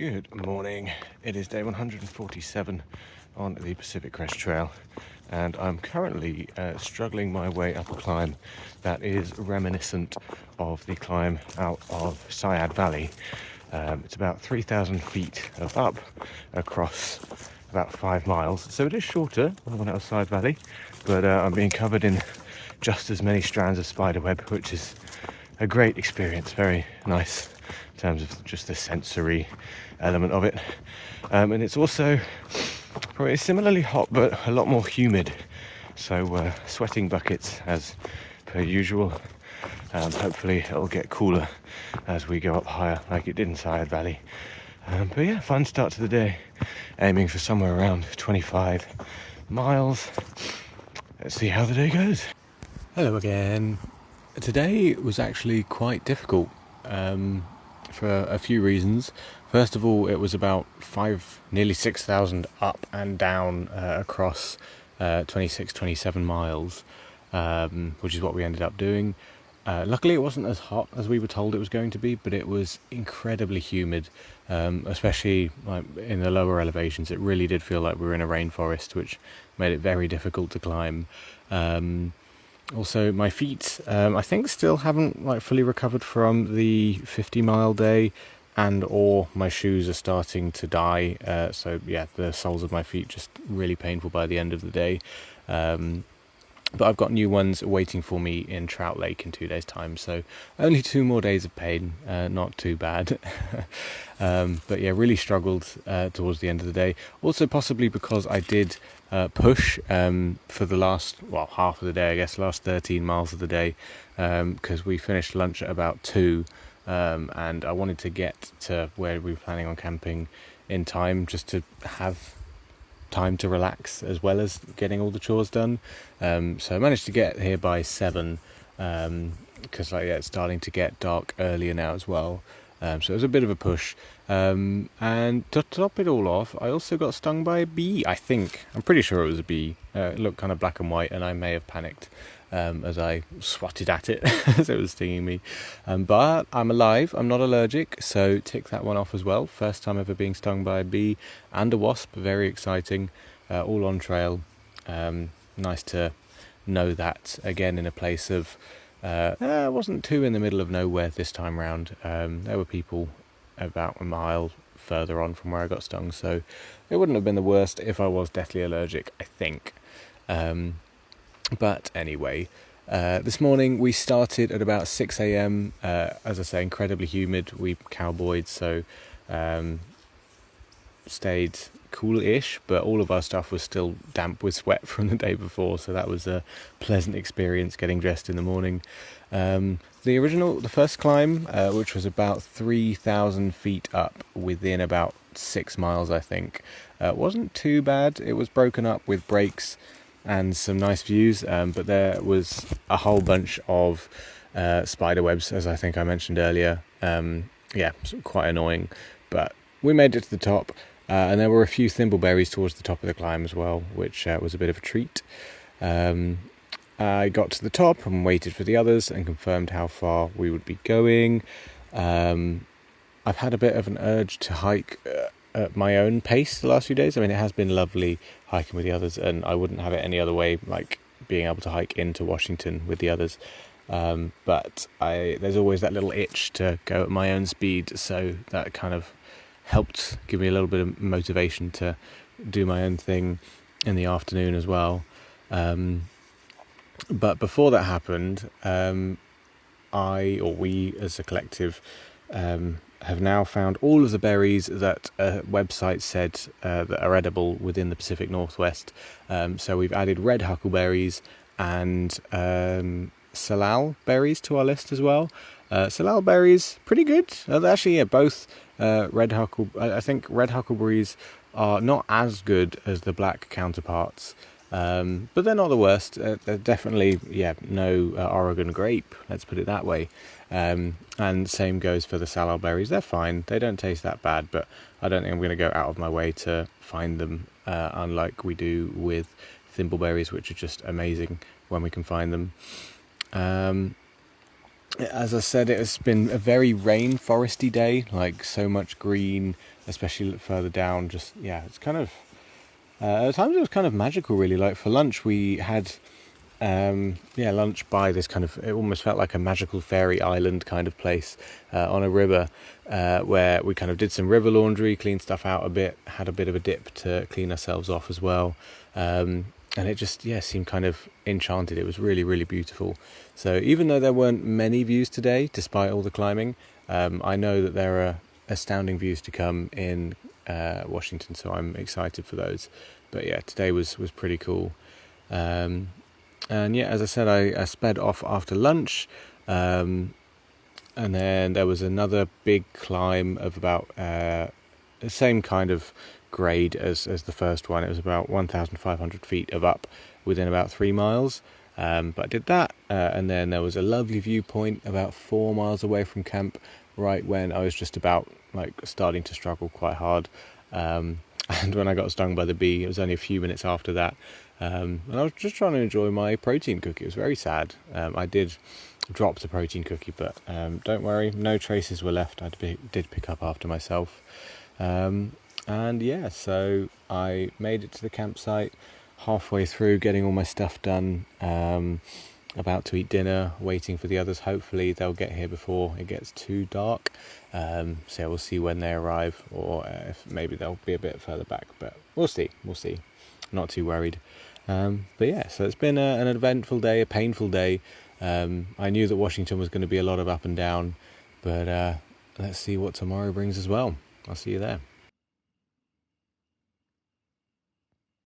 Good morning. It is day 147 on the Pacific Crest Trail, and I'm currently struggling my way up a climb that is reminiscent of the climb out of Syad Valley. It's about 3,000 feet of up across about 5 miles, so it is shorter than the one out of Syad Valley, but I'm being covered in just as many strands of spiderweb, which is a great experience, very nice in terms of just the sensory element of it. And it's also probably similarly hot, but a lot more humid. So sweating buckets as per usual. Hopefully it'll get cooler as we go up higher like it did in Syad Valley. But yeah, fun start to the day. Aiming for somewhere around 25 miles. Let's see how the day goes. Hello again. Today was actually quite difficult for a few reasons. First of all, it was about nearly 6,000 up and down across 27 miles, which is what we ended up doing. Luckily, it wasn't as hot as we were told it was going to be, but it was incredibly humid, especially like in the lower elevations. It really did feel like we were in a rainforest, which made it very difficult to climb. Also, my feet, I think, still haven't fully recovered from the 50-mile day, or my shoes are starting to die. So yeah, the soles of my feet just really painful by the end of the day. But I've got new ones waiting for me in Trout Lake in 2 days' time, so only 2 more days of pain, not too bad. But yeah, really struggled towards the end of the day. Also possibly because I did push for the last, half of the day, I guess, last 13 miles of the day, because we finished lunch at about 2, and I wanted to get to where we were planning on camping in time, just to have time to relax as well as getting all the chores done. So I managed to get here by 7, because it's starting to get dark earlier now as well. So it was a bit of a push. And to top it all off, I also got stung by a bee, I think. I'm pretty sure it was a bee. It looked kind of black and white, and I may have panicked as I swatted at it as it was stinging me. But I'm alive, I'm not allergic, so tick that one off as well. First time ever being stung by a bee and a wasp, very exciting, all on trail. Nice to know that again in a place of, I wasn't too in the middle of nowhere this time round. There were people about a mile further on from where I got stung, so it wouldn't have been the worst if I was deathly allergic, I think. But anyway, this morning we started at about 6 a.m. As I say, incredibly humid. We cowboyed, so stayed cool-ish, but all of our stuff was still damp with sweat from the day before, so that was a pleasant experience getting dressed in the morning. The first climb, which was about 3,000 feet up within about 6 miles, I think, wasn't too bad. It was broken up with breaks and some nice views, but there was a whole bunch of spider webs, as I think I mentioned earlier. Quite annoying, but we made it to the top, and there were a few thimbleberries towards the top of the climb as well, which was a bit of a treat. I got to the top and waited for the others and confirmed how far we would be going. I've had a bit of an urge to hike at my own pace the last few days. I mean, it has been lovely hiking with the others, and I wouldn't have it any other way, like being able to hike into Washington with the others. But there's always that little itch to go at my own speed, so that kind of helped give me a little bit of motivation to do my own thing in the afternoon as well. But before that happened, we as a collective have now found all of the berries that a website said that are edible within the Pacific Northwest. So we've added red huckleberries and salal berries to our list as well. Salal berries, pretty good. Actually, both I think red huckleberries are not as good as the black counterparts. But they're not the worst. They're definitely, no Oregon grape, let's put it that way. And same goes for the salal berries. They're fine. They don't taste that bad, but I don't think I'm going to go out of my way to find them, unlike we do with thimbleberries, which are just amazing when we can find them. As I said, it has been a very rainforesty day, like so much green, especially further down. Just, yeah, it's kind of, at times it was kind of magical, really. Like for lunch, we had lunch by this kind of, it almost felt like a magical fairy island kind of place on a river, where we kind of did some river laundry, cleaned stuff out a bit, had a bit of a dip to clean ourselves off as well. And it just, yeah, seemed kind of enchanted. It was really, really beautiful. So even though there weren't many views today, despite all the climbing, I know that there are astounding views to come in Washington, so I'm excited for those. But yeah, today was pretty cool. And yeah, as I said, I sped off after lunch, and then there was another big climb of about the same kind of grade as the first one. It was about 1,500 feet of up within about 3 miles. But I did that, and then there was a lovely viewpoint about 4 miles away from camp, right when I was just about like starting to struggle quite hard. And when I got stung by the bee, it was only a few minutes after that. And I was just trying to enjoy my protein cookie. It was very sad. I did drop the protein cookie, but don't worry, no traces were left. Did pick up after myself. And yeah, so I made it to the campsite, halfway through getting all my stuff done, about to eat dinner, waiting for the others. Hopefully they'll get here before it gets too dark. So we'll see when they arrive, or if maybe they'll be a bit further back, but we'll see. Not too worried. But yeah, so it's been an eventful day, a painful day. I knew that Washington was going to be a lot of up and down, but let's see what tomorrow brings as well. I'll see you there.